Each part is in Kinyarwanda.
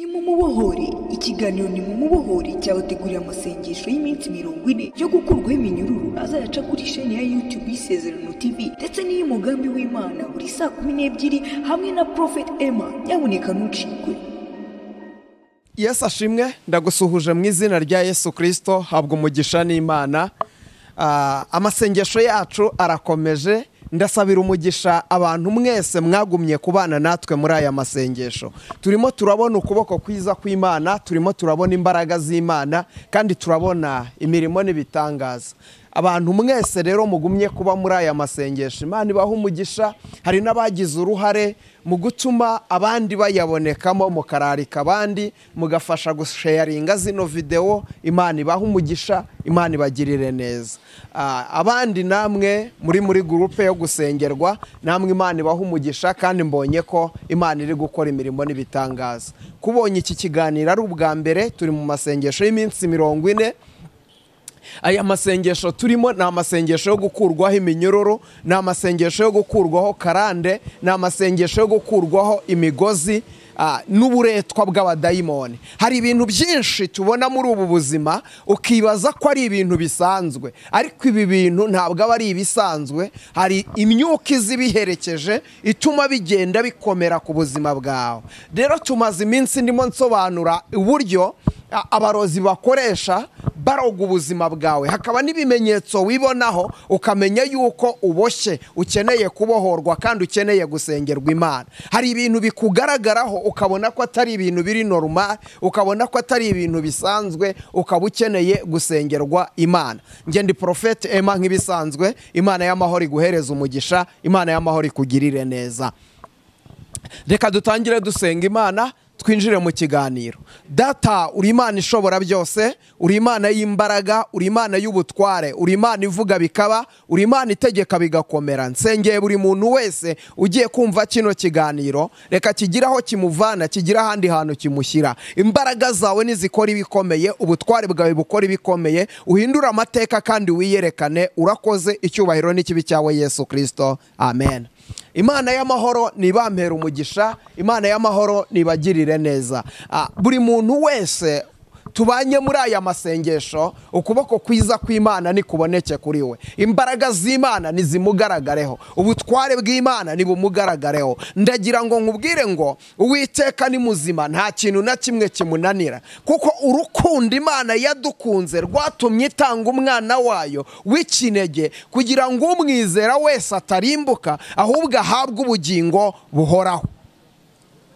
Ni mu mubohore, ikiganiro ni mu mubohore cyabateguriye amasengesho y'iminsi 40 yo gukurwaho iminyururu azayaca kuri sheni ya YouTube ISEZERANO TV ndetse n'iy'umugambi w'Imana buri saa 12 hamwe na Prophet Emma. Nyabuneka ntucikwe. Yesu ashimwe, ndagusuhuje mu izina rya Yesu Kristo. Habwa umugisha n'Imana. Amasengesho yacu arakomeje. Ndasabira umugisha abantu mwese mwagumye kubana natwe muri aya masengesho. Turimo turabona ukuboko kwiza kw'Imana, turimo turabona imbaraga z'Imana, kandi turabona imirimo n'ibitangaza. Abantu mwese rero mugumye kuba muri aya masengesho, Imana ibaha umugisha. Hari n'abagize uruhare mu gutuma abandi bayabonekamo, mukararika abandi, mugafasha gusharinga zino video. Imana ibaha umugisha, Imana ibagirire neza. Abandi namwe muri groupe yo gusengerwa, namwe Imana ibaha umugisha, kandi mbonye ko Imana iri gukora imirimo n'ibitangaza. Kubonye iki kiganiro ari ubwa mbere, turi mu masengesho y'iminsi 40. Aya masengesho turimo ni amasengesho yo gukurwaho iminyururu, ni amasengesho yo gukurwaho karande, ni amasengesho yo gukurwaho imigozi n'uburetwa bw'abadayimoni. Hari ibintu byinshi tubona muri ubu buzima ukibaza ko ari ibintu bisanzwe, ariko ibi bintu ntabwo aba ari ibisanzwe. Hari imyuka izibiherekeje ituma bigenda bikomera ku buzima bwawe. Rero tumaze iminsi ndimo nsobanura uburyo abarozi bakoresha baroga ubuzima bwawe. Hakaba n'ibimenyetso wibonaho ukamenya yuko uboshye, ukeneye kubohorwa kandi ukeneye gusengerwa Imana. Hari ibintu bikugaragaraho ukabona ko atari ibintu biri normal, ukabona ko atari ibintu bisanzwe, ukaba ukeneye gusengerwa Imana. Nge ndi Prophet Emma nk'ibisanzwe. Imana y'amahoro iguhereza umugisha, Imana y'amahoro ikugirire neza. Reka dutangire dusenga Imana, twinjire mu kiganiro. Data, uri Imana ishobora byose, uri Imana y'imbaraga, uri Imana y'ubutware, uri Imana ivuga bikaba, uri Imana itegeka bigakomera. Nsengeye buri muntu wese ugiye kumva kino kiganiro, reka kigiraho kimuvana, kigira ahandi hantu kimushyira. Imbaraga zawe nizikora ibikomeye, ubutware bwawe bukora ibikomeye, uhindura amateka kandi wiyerekane. Urakoze, icyubahiro n'ikibi cyawe Yesu Kristo, amen. Imana y'amahoro nibampera umugisha, Imana y'amahoro nibagirire neza. Buri muntu wese tubanye muri aya masengesho, ukuboko kwiza kw'Imana nikuboneke kuri we. Imbaraga z'Imana nizimugaragareho, ubutware bw'Imana nibumugaragareho. Ndagira ngo nkubwire ngo Uwiteka ni muzima, nta kintu na kimwe kimunanira, kuko urukundo Imana yadukunze rwatumye itanga umwana wayo w'ikinege, kugira ngo umwizera wese atarimbuka, ahubwo ahabwe ubugingo buhoraho.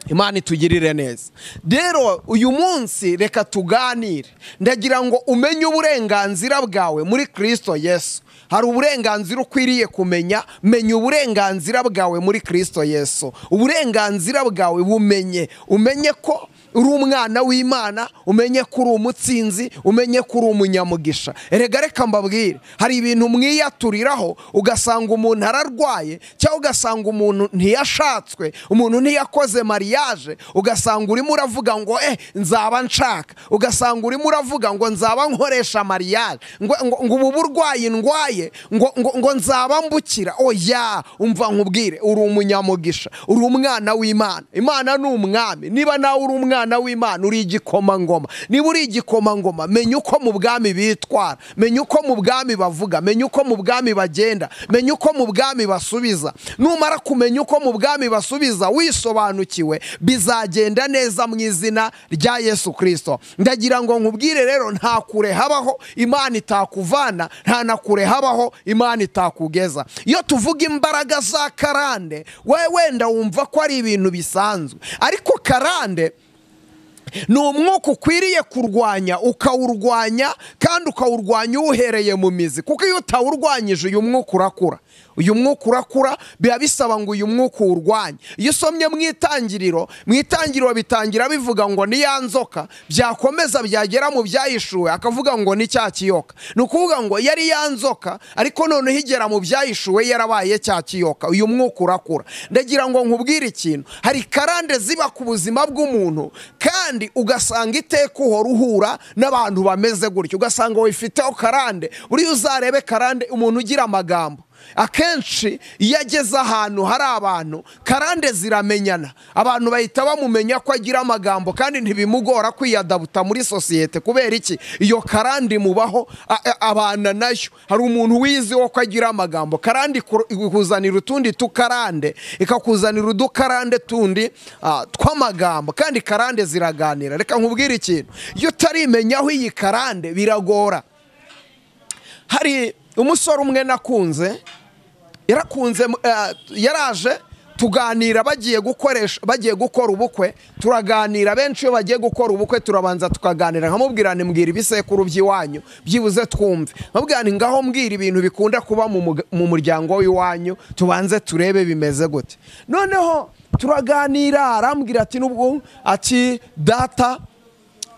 Imana itugirire neza. Rero uyu munsi reka tuganire. Ndagira ngo umenye uburenganzira bwawe muri Kristo Yesu. Hari uburenganzira ukwiriye kumenya. Menya uburenganzira bwawe muri Kristo Yesu. Uburenganzira bwawe umenye ko uri umwana w'Imana, umenye ko uri umutsinzi, umenye ko uri umunyamugisha. Erega reka mbabwire, hari ibintu mwiyaturiraho ugasanga umuntu ararwaye, cyangwa ugasanga umuntu ntiyashatswe, umuntu ntiyakoze mariage, ugasanga urimo uravuga ngo nzaba nshaka, ugasanga urimo uravuga ngo nzaba nkoresha mariage, ngo ubu burwayi ndwaye, ngo nzaba mbukira. Oya, umva nkubwire, uri umunyamugisha, uri umwana w'Imana. Imana ni umwami. Niba nawe uri umwana w'Imana, uri igikomangoma. Niba uri igikomangoma, menya uko mu bwami bitwara, menya uko mu bwami bavuga, menya uko mu bwami bagenda, menya uko mu bwami basubiza. Numara kumenya uko mu bwami basubiza wisobanukiwe, bizagenda neza mu izina rya Yesu Kristo. Ndagira ngo nkubwire rero, nta kure habaho Imana itakuvana, nta na kure habaho Imana itakugeza. Iyo tuvuga imbaraga za karande, wewe wenda wumva ko ari ibintu bisanzwe, ariko karande ni umwuka ukwiriye kurwanya, ukawurwanya kandi ukawurwanya uhereye mu mizi. Kuko iyo utawurwanyije uyu mwuka urakura. Uyu mwuka urakura, biba bisaba ngo uyu mwuka urwanye. Iyo usomye mu itangiriro bitangira bivuga ngo ni ya nzoka, byakomeza byagera mu byahishuwe akavuga ngo ni cya kiyoka. Ni ukuvuga ngo yari ya nzoka, ariko noneho igera mu byahishuwe yarabaye cya kiyoka. Uyu mwuka urakura. Ndagira ngo nkubwire ikintu, hari karande ziba ku buzima bw'umuntu, kandi ugasanga iteka uhora uhura n'abantu bameze gutyo, ugasanga wifiteho karande. Buriya uzarebe karande, umuntu ugira amagambo, akenshi iyo ageze ahantu hari abantu karande ziramenyana, abantu bahita bamumenya ko agira amagambo kandi ntibimugora kwiyadabuta muri sosiyete. kubera iki? iyo karande mubaho abana nayo. hari umuntu wiziho ko agira amagambo, karande ikuzanira utundi tukarande, ikakuzanira udukarande tundi tw'amagambo, kandi karande ziraganira. reka nkubwire ikintu, iyo utarimenyaho iyi karande biragora. hari umusore umwe nakunze, yaraje tuganira, bagiye gukora ubukwe, turaganira. benshi iyo bagiye gukora ubukwe turabanza tukaganira, nkamubwira nti mbwira ibisekuru by'iwanyu byibuze twumve, nkabwira nti ngaho mbwira ibintu bikunda kuba mu muryango w'iwanyu tubanze turebe bimeze gute. noneho turaganira, arambwira ati nubwo ati data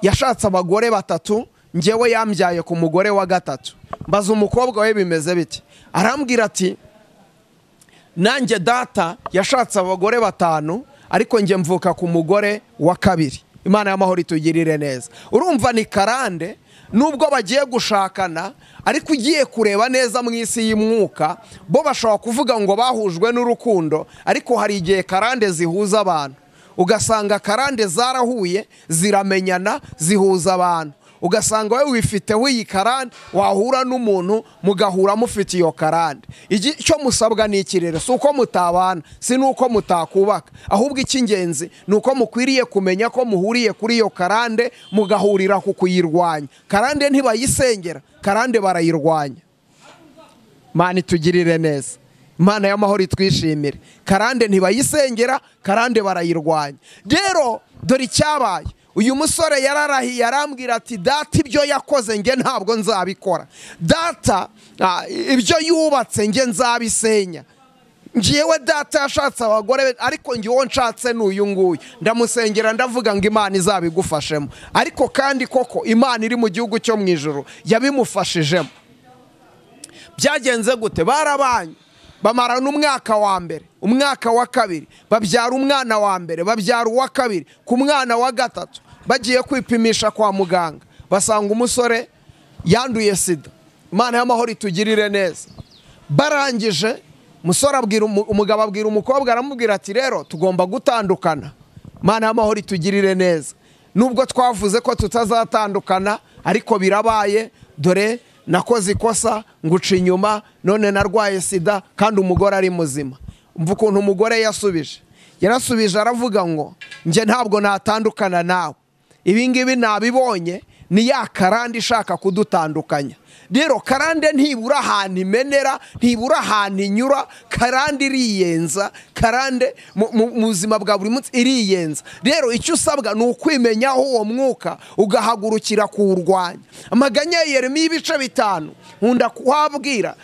yashatse abagore 3, njyewe yambyaye ku mugore wa 3. mbaza umukobwa we bimeze biti, arambwira ati nanjye data yashatse abagore 5 ariko njye mvuka ku mugore wa 2. Imana y'amahoro itugirire neza. urumva ni karande, nubwo bagiye gushakana ariko ugiye kureba neza mu isi y'umwuka bo bashobora kuvuga ngo bahujwe n'urukundo, ariko hari igihe karande zihuza abantu, ugasanga karande zarahuye ziramenyana zihuza abantu, ugasanga wowe wifiteho iyi karande, wahura n'umuntu mugahura mufite iyo karande. icyo musabwa ni ikirere, si uko mutabana, si nuko mutakubaka, ahubwo icy'ingenzi ni uko mukwiriye kumenya ko muhuriye kuri iyo karande mugahurira ku kuyirwanya. karande ntibayisengera, karande barayirwanya. Imana itugirire neza, Imana y'amahoro itwishimire. karande ntibayisengera, karande barayirwanya. rero dore icyabaye, uyu musore yararahiye, arambwira ati data ibyo yakoze nge ntabwo nzabikora, data ibyo yubatse nge nzabisenya. ngewe data yashatse abagore ariko ngewe nshatse n'uyu nguyu, ndamusengera ndavuga ngo Imana izabigufashemo. ariko kandi koko Imana iri mu gihugu cyo mu ijuru yabimufashijemo. byagenze gute? barabanye, bamara n'umwaka wa mbere, umwaka wa kabiri, babyara umwana wa mbere, babyara uwa kabiri, ku mwana wa 3 bagiye kwipimisha kwa muganga basanga umusore yanduye sida. Imana y'amahoro itugirire neza. barangije umusore umugabo abwira umukobwa, aramubwira ati rero tugomba gutandukana. Imana y'amahoro itugirire neza. nubwo twavuze ko tutazatandukana ariko birabaye, dore nakoze ikosa nguca inyuma, none narwaye sida kandi umugore ari muzima. umva ukuntu umugore yarasubije aravuga ngo nje ntabwo natandukana nawe, ibi ngibi nabibonye ni ya karande ishaka kudutandukanya. rero karande ntibura ahantu imenera, ntibura ahantu inyura, karande iriyenza, karande mu buzima bwa buri munsi iriyenza. rero icyo usabwa ni ukwimenyaho uwo mwuka ugahagurukira kuwurwanya. amaganya ya Yeremiya ibice 5 nkunda kuhabwira,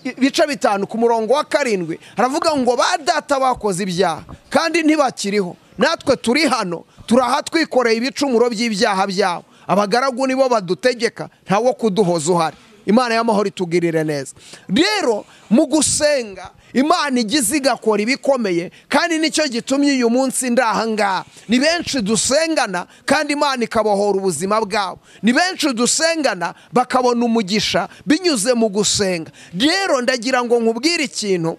ibice 5 ku murongo wa 7 haravuga ngo ba data bakoze ibyaha kandi ntibakiriho, natwe turi hano turaha twikoreye ibicumuro by'ibyaha byabo, abagaragu nibo badutegeka, ntawo kuduhoza uhari. Imana y'amahoro itugirire neza. rero mu gusenga Imana igize igakora ibikomeye, kandi nicyo gitumye uyu munsi ndahangaha. ni benshi dusengana kandi Imana ikabohora ubuzima bwabo, ni benshi dusengana bakabona umugisha binyuze mu gusenga. rero ndagira ngo nkubwire ikintu,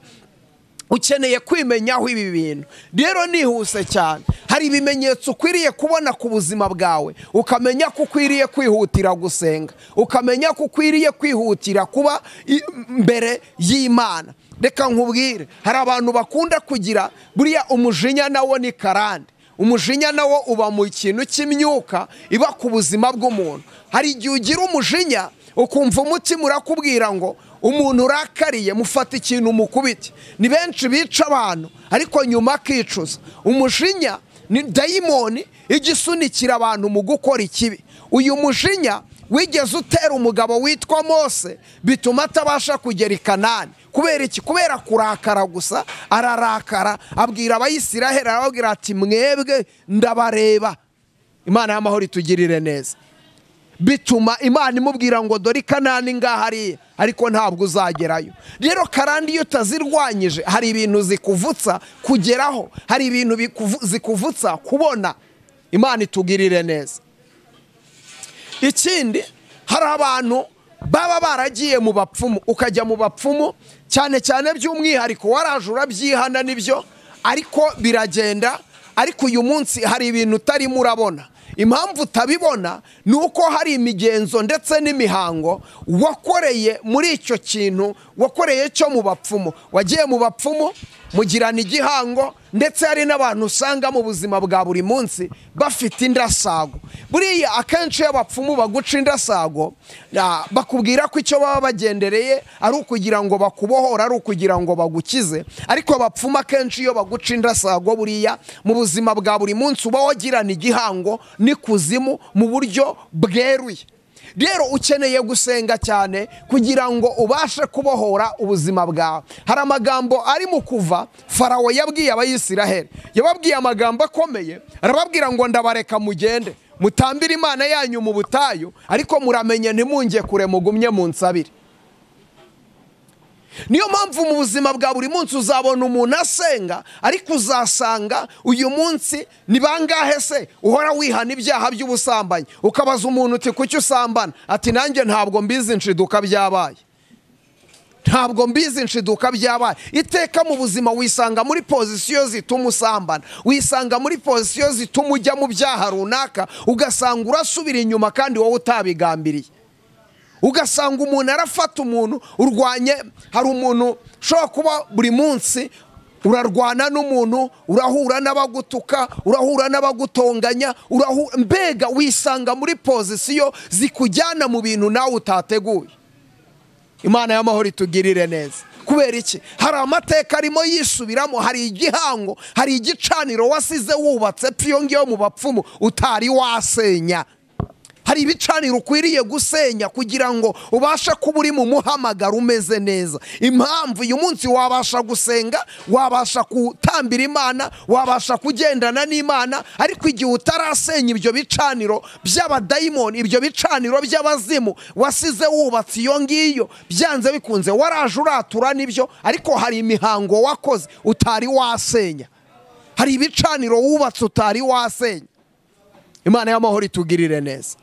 ukeneye kwimenyaho ibi bintu. rero nihuse cyane, hari ibimenyetso ukwiriye kubona ku buzima bwawe, ukamenya ko ukwiriye kwihutira gusenga, ukamenya ko ukwiriye kwihutira kuba mbere y'Imana. reka nkubwire, hari abantu bakunda kugira buriya umujinya nawo ni karande. umujinya nawo uba mu kintu cy'imyuka iba ku buzima bw'umuntu. hari igihe ugira umujinya ukumva umutima urakubwira ngo umuntu urakariye mufata ikintu mukubite. ni benshi bica abantu ariko nyuma akicuza. umujinya ni dayimoni igisunikira abantu mu gukora ikibi. uyu mujinya wigeze utera umugabo witwa Mose, bituma atabasha kugera i Kanani. kubera iki? kubera kurakara gusa. ararakara abwira Abayisiraheli, arababwira ati mwebwe ndabareba. Imana y'amahoro itugirire neza. bituma Imana imubwira ngo dore i Kanani ngahariye, ariko ntabwo uzagerayo. rero karande iyo utazirwanyije hari ibintu zikuvutsa kugeraho, hari ibintu zikuvutsa kubona. Imana itugirire neza. ikindi, hari abantu baba baragiye mu bapfumu, ukajya mu bapfumu cyane cyane by'umwihariko waraje urabyihana nibyo, ariko biragenda. Ariko uyu munsi hari ibintu utarimo urabona. Impamvu utabibona ni uko hari imigenzo ndetse n'imihango wakoreye muri icyo kintu, wakoreye cyo mu bapfumu. Wagiye mu bapfumu mugirana igihango, ndetse hari n'abantu usanga mu buzima bwa buri munsi bafite indasago. Buriya akenshi y'abapfumu baguca indasago bakubwira ko icyo baba bagendereye ari ukugira ngo bakubohora, ari ukugira ngo bagukize. Ariko abapfumu akenshi iyo baguca indasago buriya mu buzima bwa buri munsi uba wagirana igihango n'ikuzimu mu buryo bweruye. Rero ukeneye gusenga cyane kugira ngo ubashe kubohora ubuzima bwawe. Hari amagambo ari mu Kuva Farawo yabwiye abayisiraheli, yababwiye amagambo akomeye, arababwira ngo ndabareka mugende mutambire Imana yanyu mu butayu, ariko muramenye ntimunge kure, mugumye munsabire. Niyo mpamvu mu buzima bwa buri munsi uzabona umuntu asenga, ariko uzasanga uyu munsi ni bangahe se uhora wihana ibyaha by'ubusambanyi. Ukabaza umuntu uti kuki usambana, ati nanjye ntabwo mbizi, nshiduka byabaye. Ntabwo mbizi, nshiduka byabaye. Iteka mu buzima wisanga muri pozisiyo zituma usambana, wisanga muri pozisiyo zituma ujya mu byaha runaka, ugasanga urasubira inyuma kandi wowe utabigambiriye. Ugasanga umuntu arafata umuntu urwanye. Hari umuntu ushobora kuba buri munsi urarwana n'umuntu, urahura n'abagutuka, urahura n'abagutonganya, mbega wisanga muri pozisiyo zikujyana mu bintu nawe utateguye. Imana y'amahoro itugirire neza. Kubera iki? Hari amateka arimo yisubiramo, hari igihango, hari igicaniro wasize wubatse pyo ngiyo mu bapfumu utari wasenya. Hari ibicaniro ukwiriye gusenya kugira ngo ubashe kuba uri mu muhamagaro umeze neza. Impamvu uyu munsi wabasha gusenga, wabasha gutambira Imana, wabasha kugendana n'Imana, ariko igihe utarasenya ibyo bicaniro by'abadayimoni, ibyo bicaniro by'abazimu wasize wubatse iyo ngiyo, byanze bikunze waraje uratura nibyo, ariko hari imihango wakoze utari wasenya. Hari ibicaniro wubatse utari wasenya. Imana y'amahoro itugirire neza.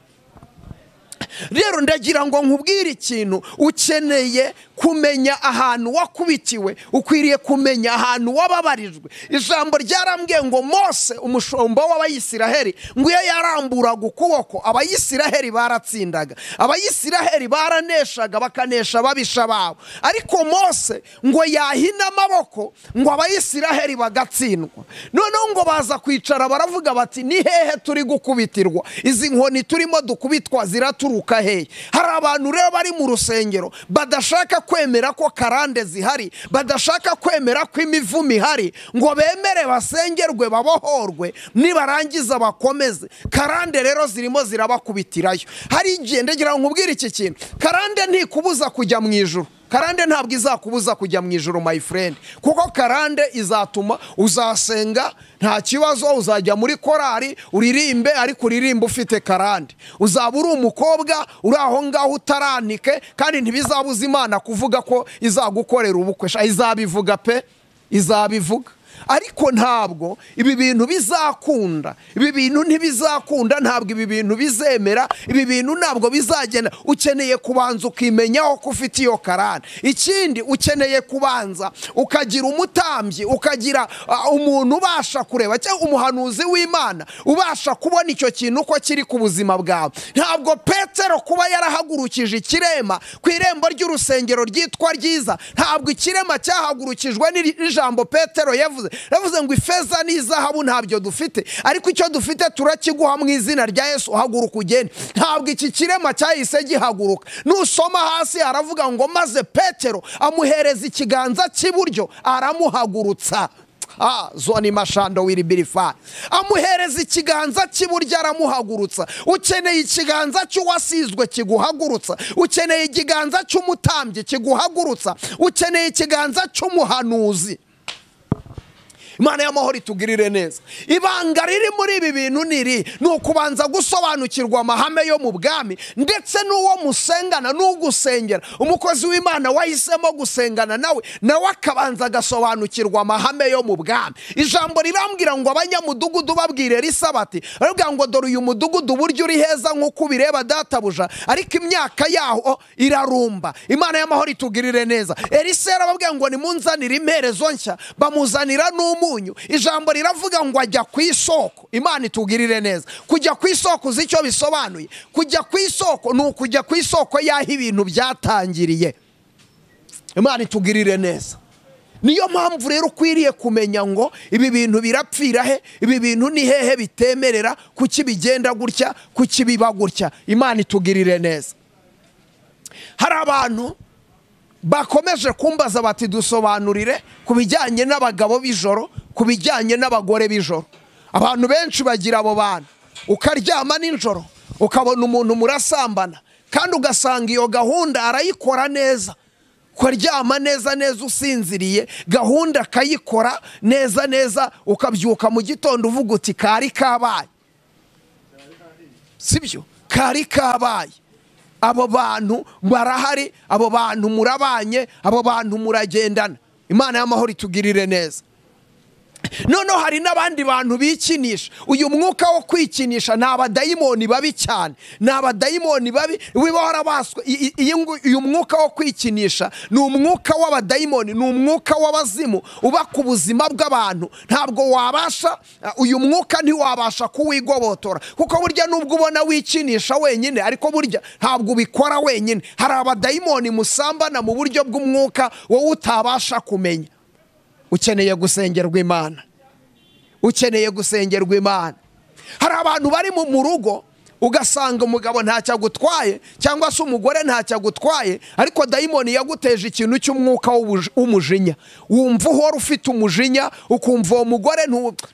Rero ndagira ngo nkubwire ikintu, ukeneye kumenya ahantu wakubitiwe, ukwiriye kumenya ahantu wababarijwe. Ijambo ryarambwiye ngo Mose umushumba w'abayisiraheli ngo iyo yaramburaga ukuboko abayisiraheli baratsindaga, abayisiraheli baraneshaga, bakanesha babisha babo. Ariko Mose ngo yahina amaboko ngo abayisiraheli bagatsindwa. Noneho ngo baza kwicara baravuga bati ni hehe turi gukubitirwa? Izi nkoni turimo dukubitwa ziraturuka hehe? Hari abantu rero bari mu rusengero badashaka kwemera ko karande zihari, badashaka kwemera ko imivumo ihari, ngo bemere basengerwe babohorwe, nibarangiza bakomeze. Karande rero zirimo zirabakubitirayo. Hari igihe ndagira ngo nkubwire iki kintu, karande ntikubuza kujya mu ijuru. Karande ntabwo izakubuza kujya mu ijuru my friend, kuko karande izatuma uzasenga nta kibazo, uzajya muri korari uririmbe, ariko uririmba ufite karande. Uzaba uri umukobwa uri aho ngaho utaranike, kandi ntibizabuza Imana kuvuga ko izagukorera ubukwe. Izabivuga pe, izabivuga. Ariko ntabwo ibi bintu bizakunda, ibi bintu ntibizakunda, ntabwo ibi bintu bizemera, ibi bintu ntabwo bizagenda. Ukeneye kubanza ukimenyaho ko ufite iyo karande. Ikindi ukeneye kubanza ukagira umutambyi, ukagira umuntu ubasha kureba, cyangwa umuhanuzi w'Imana ubasha kubona icyo kintu uko kiri ku buzima bwawe. Ntabwo Petero kuba yarahagurukije ikirema ku irembo ry'urusengero ryitwa Ryiza, ntabwo ikirema cyahagurukijwe n'ijambo Petero yavuze ngo ifeza n'izahabu ntabyo dufite, ariko icyo dufite turakiguha mu izina rya Yesu, haguruka ugende. Ntabwo iki kirema cyahise gihaguruka. Nusoma hasi aravuga ngo maze Petero amuhereza ikiganza cy'iburyo aramuhagurutsa. Zoni mashando wiribirifa, amuhereza ikiganza cy'iburyo aramuhagurutsa. Ukeneye ikiganza cy'uwasizwe kiguhagurutsa, ukeneye ikiganza cy'umutambyi kiguhagurutsa, ukeneye ikiganza cy'umuhanuzi. Imana y'amahoro itugirire neza. Ibanga riri muri ibi bintu ni ukubanza gusobanukirwa amahame yo mu bwami, ndetse n'uwo musengana n'ugusengera. Umukozi w'Imana wahisemo gusengana nawe akabanza agasobanukirwa amahame yo mu bwami. Ijambo rirambwira ngo abanyamudugudu babwire Elisa bati, arabwira ngo dore uyu mudugudu buryo uri heza nk'uko ubireba databuja, ariko imyaka yaho irarumba. Imana y'amahoro itugirire neza. Elisa yarababwira ngo nimunzanire imperezo nshya, bamuzanira n'umunyu. Ijambo riravuga ngo ajya ku isoko. Imana itugirire neza. Kujya ku isoko uzi icyo bisobanuye? Kujya ku isoko ni ukujya ku isoko y'aho ibintu byatangiriye. Imana itugirire neza. Niyo mpamvu rero ukwiriye kumenya ngo ibi bintu birapfira he, ibi bintu ni hehe bitemerera, kuki bigenda gutya, kuki biba gutya. Imana itugirire neza. Hari abantu bakomeje kumbaza bati dusobanurire ku bijyanye n'abagabo b'ijoro, ku bijyanye n'abagore b'ijoro. Abantu benshi bagira abo bantu, ukaryama nijoro ukabona umuntu murasambana, kandi ugasanga iyo gahunda arayikora neza. Ukaryama neza neza usinziriye, gahunda akayikora neza neza, ukabyuka mu gitondo uvuga uti kari kabaye. Sibyo? Kari kabaye. Abo bantu barahari, abo bantu murabanye, abo bantu muragendana. Imana y'amahoro itugirire neza. Noneho hari n'abandi bantu bikinisha. Uyu mwuka wo kwikinisha ni abadayimoni babi cyane, ni abadayimoni babi. Wibahora baswe. Uyu mwuka wo kwikinisha ni umwuka w'abadayimoni, ni umwuka w'abazimu uba ku buzima bw'abantu. Ntabwo wabasha, uyu mwuka ntiwabasha kuwigobotora, kuko burya nubwo ubona wikinisha wenyine, ariko burya ntabwo ubikora wenyine. Hari abadayimoni musambana mu buryo bw'umwuka wowe utabasha kumenya. Ukeneye gusengerwa Imana. Ukeneye gusengerwa Imana. Hari abantu bari mu rugo, ugasanga umugabo ntacyo agutwaye, cyangwa se umugore ntacyo agutwaye, ariko dayimoni yaguteje ikintu cy'umwuka w'umujinya. Wumva uhora ufite umujinya, ukumva uwo mugore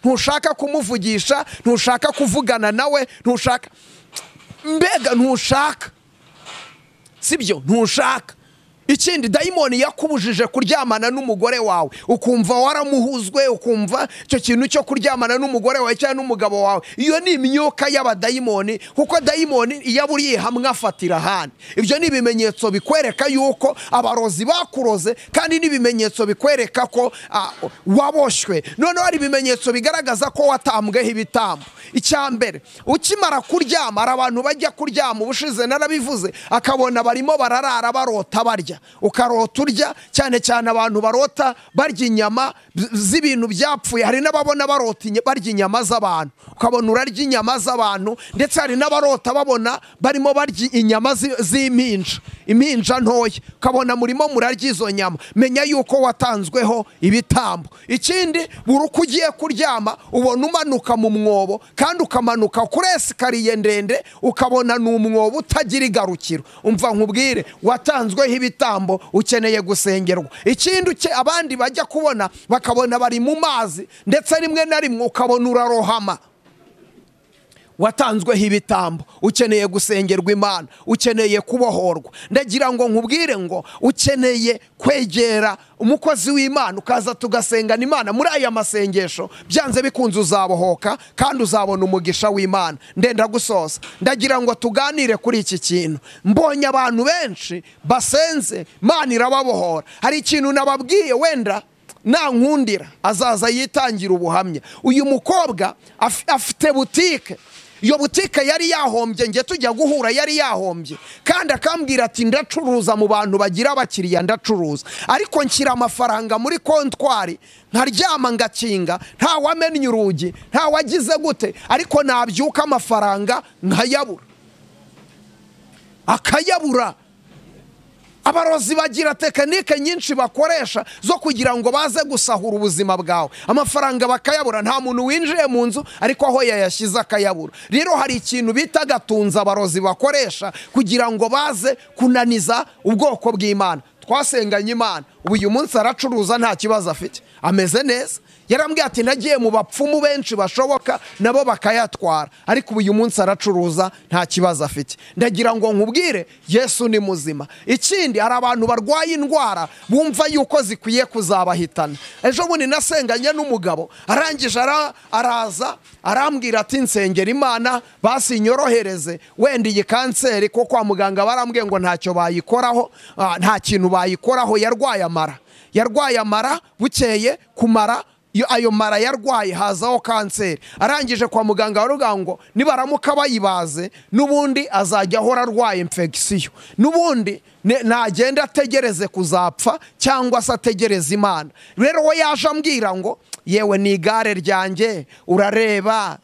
ntushaka kumuvugisha, ntushaka kuvugana nawe, ntushaka. Sibyo? Ntushaka. Ikindi, dayimoni yakubujije kuryamana n'umugore wawe, ukumva waramuhuzwe, ukumva icyo kintu cyo kuryamana n'umugore wawe cyangwa n'umugabo wawe. Iyo ni imyuka y'abadayimoni, kuko dayimoni iyo aburiye hamwe afatira ahandi. Ibyo ni ibimenyetso bikwereka yuko abarozi bakuroze, kandi ni ibimenyetso bikwereka ko waboshywe. Noneho hari ibimenyetso bigaragaza ko watambweho ibitambo. Icyambere, ukimara kuryama, hari abantu bajya kuryama, ubushize narabivuze, akabona barimo bararara barota barya. Ukarota urya, cyane cyane abantu barota barya inyama z'ibintu byapfuye. Hari n'ababona barota barya inyama z'abantu, ukabona urarya inyama z'abantu. Ndetse hari n'abarota babona barimo barya inyama impinja ntoya, ukabona murimo murarya izo nyama. Menya yuko watanzweho ibitambo. Ikindi, buri uko ugiye kuryama ubona umanuka mu mwobo, kandi ukamanuka kuri esikariye ndende, ukabona ni umwobo utagira igarukiro. Umva nkubwire, watanzweho ibitambo, ukeneye gusengerwa. Ikindi, abandi bajya kubona bakabona bari mu mazi, ndetse rimwe na rimwe ukabona urarohama. Watanzweho ibitambo, ukeneye gusengerwa Imana, ukeneye kubohorwa. Ndagira ngo nkubwire ngo ukeneye kwegera umukozi w'Imana, ukaza tugasengana Imana. Muri aya masengesho byanze bikunze uzabohoka, kandi uzabona umugisha w'Imana. Ndenda gusoza, ndagira ngo tuganire kuri iki kintu. Mbonye abantu benshi basenze, Imana irababohora. Hari ikintu nababwiye, wenda nankundira azaza yitangira ubuhamya. Uyu mukobwa afite butike. Iyo butike yari yahombye, nge tujya guhura yari yahombye, kandi akambwira ati ndacuruza mu bantu bagira abakiriya, ndacuruza, ariko nshyira amafaranga muri kontwari, nkaryama ngakinga, nta wamennye urugi, nta wagize gute, ariko nabyuka amafaranga nkayabura. Akayabura. Abarozi bagira tekinike nyinshi bakoresha zo kugira ngo baze gusahura ubuzima bwawe. Amafaranga bakayabura, nta muntu winjiye mu nzu ariko aho yayashyize akayabura. Rero hari ikintu bita gatunza abarozi bakoresha kugira ngo baze kunaniza ubwoko bw'Imana. Twasenganye Imana, uyu munsi aracuruza nta kibazo afite, ameze neza. yarambwiye ati nagiye mu bapfumu benshi bashoboka nabo bakayatwara, ariko ubu uyu munsi aracuruza nta kibazo afite. Ndagira ngo nkubwire Yesu ni muzima. Ikindi, hari abantu barwaye indwara bumva yuko zikwiye kuzabahitana. Ejo bundi nasenganye n'umugabo, arangije araza arambwira ati nsengera Imana basi nyorohereze wenda iyi kanseri, ko kwa muganga barambwiye ngo ntacyo bayikoraho, nta kintu bayikoraho. Yarwaye amara bukeye kumara ayo mara yarwaye hazaho kanseri. Arangije kwa muganga baruga ngo nibaramuka bayibaze n'ubundi azajya ahora arwaye infection, n'ubundi nagenda ategereze kuzapfa cyangwa se ategereze Imana. Rero we yaje ambwira ngo yewe ni igare ryanjye urareba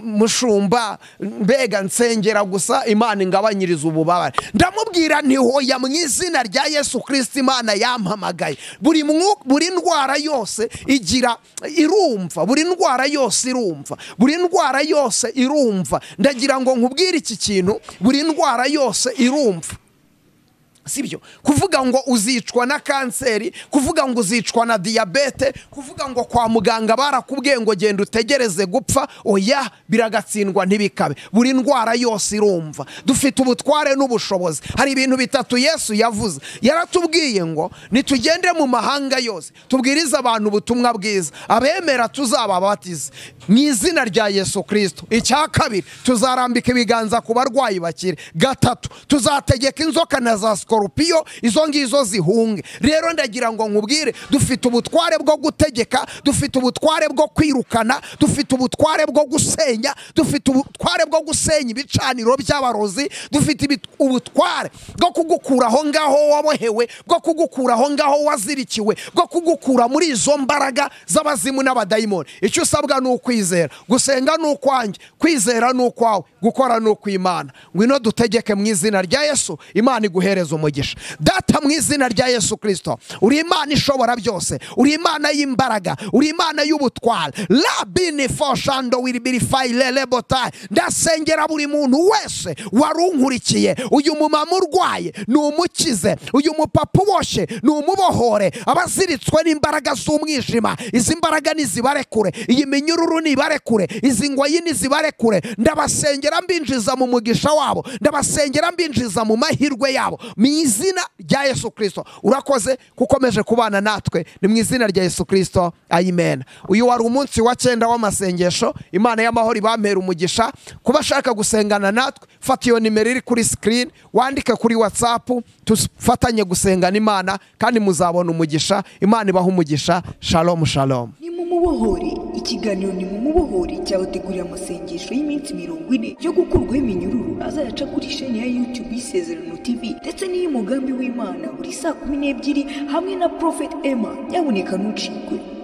mushumba, mbega nsengera gusa Imana ingabanyiriza ububabare. Ndamubwira nti hoya, mu izina rya Yesu Kristo Imana yampamagaye. Buri ndwara yose irumva, buri ndwara yose irumva. Ndagira ngo nkubwire iki kintu, buri ndwara yose irumva. Sibyo kuvuga ngo uzicwa na kanseri, kuvuga ngo uzicwa na diabete, kuvuga ngo kwa muganga barakubwiye ngo genda utegereze gupfa, oya, biragatsindwa ntibikabe. Buri ndwara yose irumva. Dufite ubutware n'ubushobozi. Hari ibintu bitatu Yesu yavuze. Yaratubwiye ngo nitugende mu mahanga yose tubwirize abantu ubutumwa bwiza, abemera tuzababatize mu izina rya Yesu Kristo. Icya kabiri, tuzarambika ibiganza ku barwayi bakire. Gatatu, tuzategeka inzoka na za skorpiyo izo ngizo zihunge. Rero ndagira ngo nkubwire, dufite ubutware bwo gutegeka, dufite ubutware bwo kwirukana, dufite ubutware bwo gusenya, dufite ubutware bwo gusenya ibicaniro by'abarozi, dufite ubutware bwo kugukura aho ngaho wabohewe, bwo kugukura aho ngaho wazirikiwe, bwo kugukura muri izo mbaraga z'abazimu n'abadayimoni. Icyo usabwa ni ukwizera. Gusenga ni ukwanjye, kwizera ni ukwawe, gukora ni ukw'Imana. Ngwino dutegeke mu izina rya Yesu, Imana iguhereza umugisha. Data, mu izina rya Yesu Kristo, uri Imana ishobora byose, uri Imana y'imbaraga, uri Imana y'ubutware. Labini foshando wiribirifai lelebotai. Ndasengera buri muntu wese warunkurikiye, uyu mumama urwaye ni umukize, uyu mupapa uboshe ni umubohore, abaziritswe n'imbaraga z'umwijima izi mbaraga nizibarekure, iyi minyururu nibarekure, izi ngoyi nizibarekure. Ndabasengera mbinjiza mu mugisha wabo, ndabasengera mbinjiza mu mahirwe yabo mu izina rya Yesu Kristo. Urakoze kukomeje kubana natwe, ni mu izina rya Yesu Kristo, amen. Uyu wari umunsi wa 9 w'amasengesho. Imana y'amahoro ibampera umugisha. Kuba shaka gusengana natwe, fata iyo nimero iri kuri screen, wandike kuri WhatsApp, tufatanye gusengana Imana kandi muzabona umugisha. Imana ibaha umugisha. Shalom shalom. Ni mu mubohori, ikiganiro ni mu mubohori cyabateguriye amasengesho y'iminsi 40 yo gukurwaho iminyururu azayaca kuri chaîne ya YouTube ISEZERANO TV ndetse n'iy'umugambi w'Imana buri saa 12 hamwe na Prophet Emma. Nyabuneka ntucikwe.